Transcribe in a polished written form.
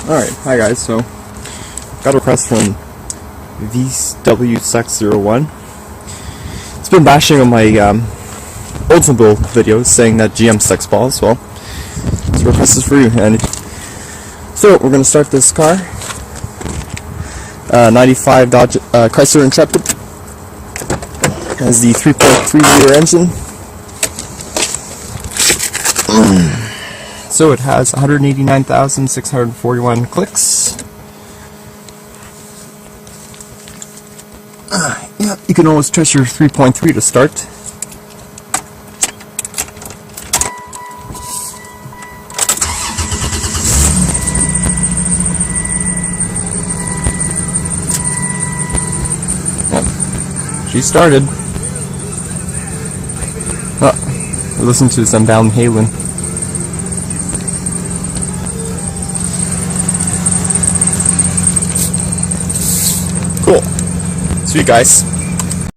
Alright, hi guys, so got a request from VW601. It's been bashing on my Oldsmobile videos saying that GM sucks balls. Well, this request is for you. And so we're going to start this car. 95 Dodge Chrysler Intrepid. Has the 3.3 liter engine. So it has 189,641 clicks. Yeah, you can always press your 3.3 to start. Yep, she started. Listen to some Van Halen. Cool. See you guys.